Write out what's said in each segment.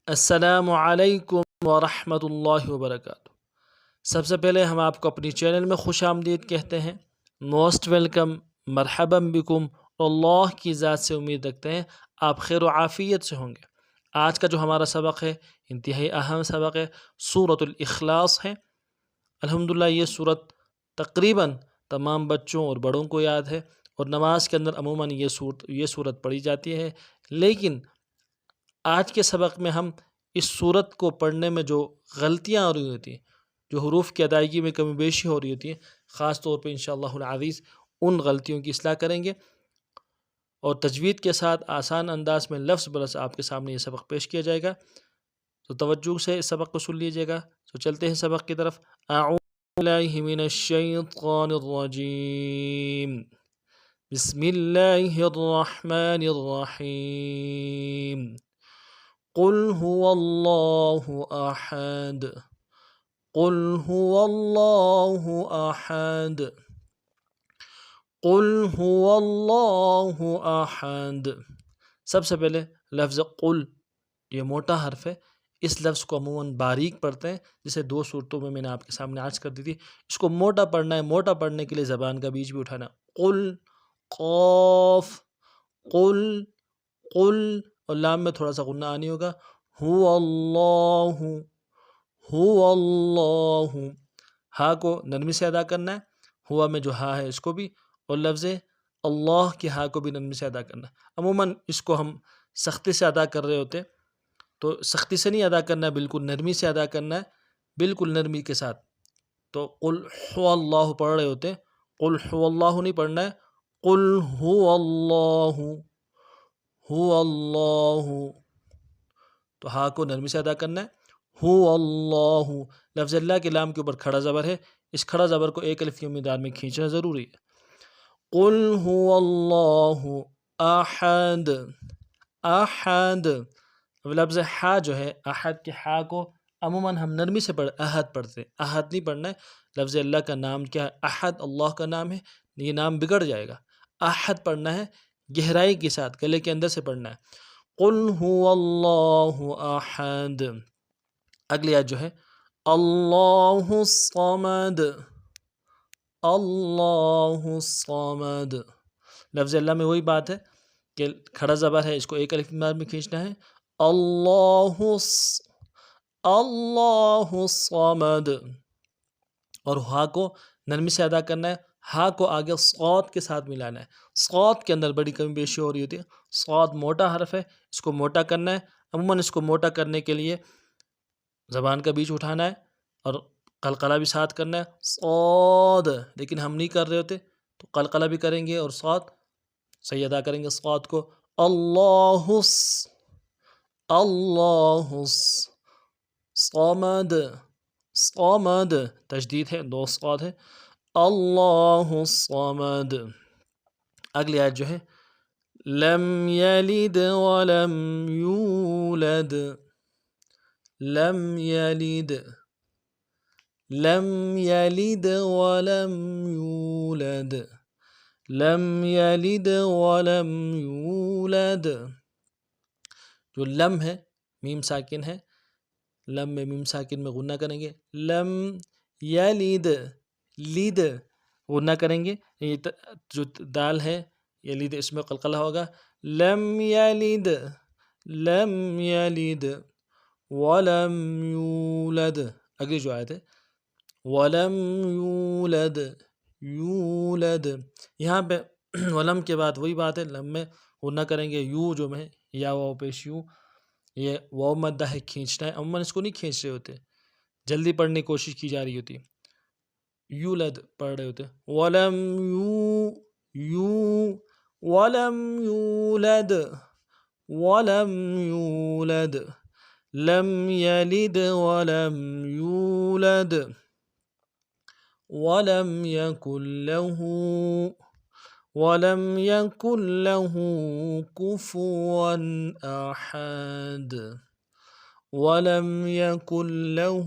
السلام علیکم ورحمۃ اللہ وبرکاتہ۔ سب سے پہلے ہم آپ کو اپنی چینل میں خوش آمدید کہتے ہیں، موسٹ ویلکم، مرحبا بکم۔ اللہ کی ذات سے امید رکھتے ہیں آپ خیر و عافیت سے ہوں گے۔ آج کا جو ہمارا سبق ہے انتہائی اہم سبق ہے، سورۃ الاخلاص ہے۔ الحمدللہ یہ سورت تقریباً تمام بچوں اور بڑوں کو یاد ہے، اور نماز کے اندر عموماً یہ سورت پڑھی جاتی ہے، لیکن آج کے سبق میں ہم اس سورت کو پڑھنے میں جو غلطیاں ہو رہی ہوتی ہیں، جو حروف کی ادائیگی میں کمی بیشی ہو رہی ہوتی ہے، خاص طور پہ انشاءاللہ العزیز ان غلطیوں کی اصلاح کریں گے، اور تجوید کے ساتھ آسان انداز میں لفظ بلفظ آپ کے سامنے یہ سبق پیش کیا جائے گا۔ تو توجہ سے اس سبق کو سن لیجیے گا۔ تو چلتے ہیں سبق کی طرف۔ اعوذ باللہ من الشیطان الرجیم، بسم اللہ الرحمن الرحیم۔ قل هو الله احد، قل هو الله احد، قل هو الله احد۔ سب سے پہلے لفظ قل یہ موٹا حرف ہے، اس لفظ کو عموماً باریک پڑھتے ہیں، جسے دو صورتوں میں نے آپ کے سامنے عرض کر دی تھی۔ اس کو موٹا پڑھنا ہے، موٹا پڑھنے کے لیے زبان کا بیچ بھی اٹھانا۔ قل، قاف، قل، قل، اور لام میں تھوڑا سا غنہ آنی ہوگا۔ هو اللہ، هو اللہ، ہا کو نرمی سے ادا کرنا ہے، ہوا میں جو ہا ہے اس کو بھی، اور لفظ اللہ کی ہا کو بھی نرمی سے ادا کرنا ہے۔ عموماً اس کو ہم سختی سے ادا کر رہے ہوتے، تو سختی سے نہیں ادا کرنا ہے، بالکل نرمی سے ادا کرنا ہے، بالکل نرمی کے ساتھ۔ تو قل هو اللہ پڑھ رہے ہوتے، قل هو اللہ نہیں پڑھنا ہے، قل هو اللہ، هو اللہ، تو ہا کو نرمی سے ادا کرنا ہے۔ هو اللہ، لفظ اللہ کے لام کے اوپر کھڑا زبر ہے، اس کھڑا زبر کو ایک الف کی مقدار میں کھینچنا ضروری ہے۔ قل هو اللہ احد، احد، لفظ ہا جو ہے، احد کے ہا کو عموماً ہم نرمی سے احد پڑھتے ہیں، احد نہیں پڑھنا ہے۔ لفظ اللہ کا نام کیا ہے؟ احد، اللہ کا نام ہے، یہ نام بگڑ جائے گا۔ احد پڑھنا ہے، گہرائی کے ساتھ گلے کے اندر سے پڑھنا ہے۔ قل هو اللہ احد۔ اگلی آیت جو ہے، اللہ الصمد، اللہ الصمد، لفظ اللہ میں وہی بات ہے کہ کھڑا زبر ہے، اس کو ایک الف کی مقدار میں کھینچنا ہے۔ اللہ اللہ الصمد، اور ہا کو نرمی سے ادا کرنا ہے، ہا کو آگے صاد کے ساتھ ملانا ہے۔ صاد کے اندر بڑی کمی بیشی ہو رہی ہوتی ہے، صاد موٹا حرف ہے، اس کو موٹا کرنا ہے۔ عموماً اس کو موٹا کرنے کے لیے زبان کا بیچ اٹھانا ہے اور قلقلہ بھی ساتھ کرنا ہے، صاد، لیکن ہم نہیں کر رہے ہوتے، تو قلقلہ بھی کریں گے اور صاد صحیح ادا کریں گے صاد کو۔ اللہ اللہ صمد، صمد، تشدید ہے، دو صاد ہے، اللہ الصمد۔ اگلی آیت جو ہے، لم یلد ولم یولد، لم یلد، لم یلد ولم یولد، لم یلد ولم یولد۔ جو لم ہے، میم ساکن ہے، لم میں میم ساکن میں غنہ کریں گے، لم یلد، لید غنہ کریں گے، یہ جو دال ہے یلید اس میں قلقلہ ہوگا، لم یلد، لم یلد ولم یولد۔ اگلی جو آیت ہے، ولم یولد، یولد، یہاں پہ ولم کے بعد وہی بات ہے، لم میں غنہ کریں گے، یو جو میں یا واو پیش یو، یہ واو مدہ ہے، کھینچنا ہے، عموماً اس کو نہیں کھینچ رہے ہوتے، جلدی پڑھنے کی کوشش کی جا رہی ہوتی، یولد پڑھ رہے ہوتے، ولم یو ولم یولد، ولم یولد، لم یلد ولم یولد ولم یکن له کفوا احد، ولم یکن له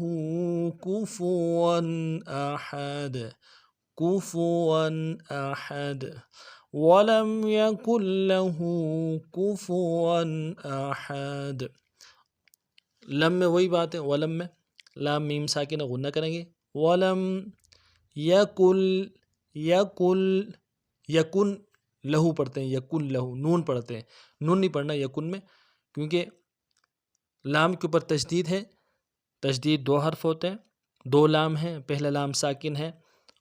کفوا احد، کفوا احد، ولم یکن له کفوا احد۔ لم میں وہی بات ہے، ولم میں لام میم ساکن غنہ کریں گے، ولم یکل یکل یکن لہو پڑھتے ہیں، یکن لہو، نون پڑھتے ہیں، نون نہیں پڑھنا یکن میں، کیونکہ لام کے اوپر تشدید ہے، تشدید 2 حرف ہوتے ہیں، 2 لام ہیں، پہلا لام ساکن ہے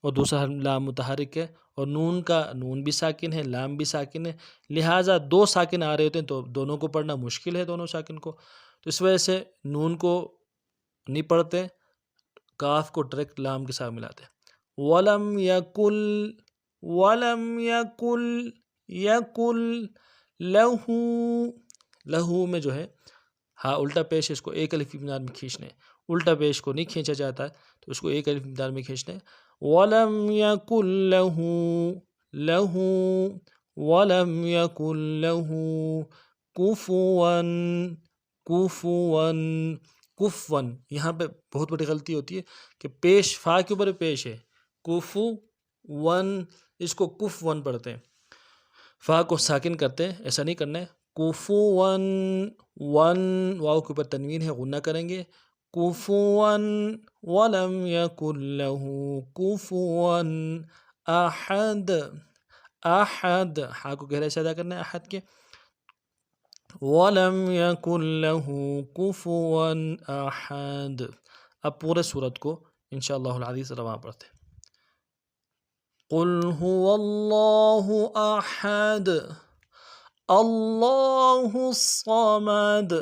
اور دوسرا لام متحرک ہے، اور نون کا نون بھی ساکن ہے، لام بھی ساکن ہے، لہٰذا 2 ساکن آ رہے ہوتے ہیں تو دونوں کو پڑھنا مشکل ہے، دونوں ساکن کو، تو اس وجہ سے نون کو نہیں پڑھتے، کاف کو ڈائریکٹ لام کے ساتھ ملاتے ہیں، ولم یکل یکل لہو، لہو میں جو ہے ہاں الٹا پیش ہے، اس کو ایک الف کی مقدار میں کھینچنا ہے، الٹا پیش کو نہیں کھینچا جاتا ہے تو اس کو ایک الف کی مقدار میں کھینچنا ہے، وَلَمْ يَكُنْ لَهُ وَلَمْ يَكُنْ لَهُ کفواً، یہاں پہ بہت بڑی غلطی ہوتی ہے کہ پیش فا کے اوپر پیش ہے، کفواً، اس کو کفواً پڑھتے ہیں، فا کو ساکن کرتے ہیں، ایسا نہیں کرنا ہے، کفواً، ون واو کے اوپر تنوین ہے، غنہ کریں گے، کفواً ولم یکن لہ کفواً احد، احد، ہا کو گہرائی سے ادا کرنا ہے احد کے، ولم یکن لہ کفواً احد۔ اب پورے سورت کو انشاءاللہ العزیز رواں پڑھتے ہیں۔ قل هو اللہ احد اللہ الصمد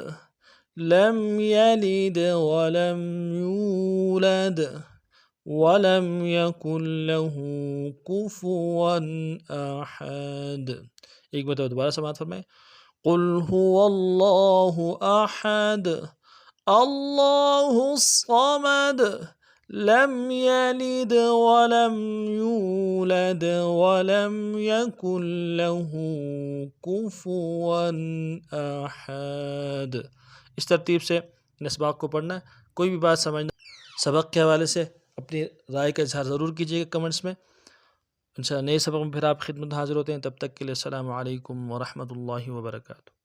لم یلد ولم یولد ولم یکن له کفوا احد۔ ایک مرتبہ دوبارہ سماعت فرمائیں، قل هو اللہ احد اللہ الصمد لم یلد ولم یولد ولم یکن له کفوا احد۔ اس ترتیب سے ان اسباق کو پڑھنا ہے، کوئی بھی بات سمجھنا سبق کے حوالے سے اپنی رائے کا اظہار ضرور کیجیے گا کمنٹس میں، انشاءاللہ نئے سبق میں پھر آپ خدمت حاضر ہوتے ہیں، تب تک کے لیے السلام علیکم ورحمۃ اللہ وبرکاتہ۔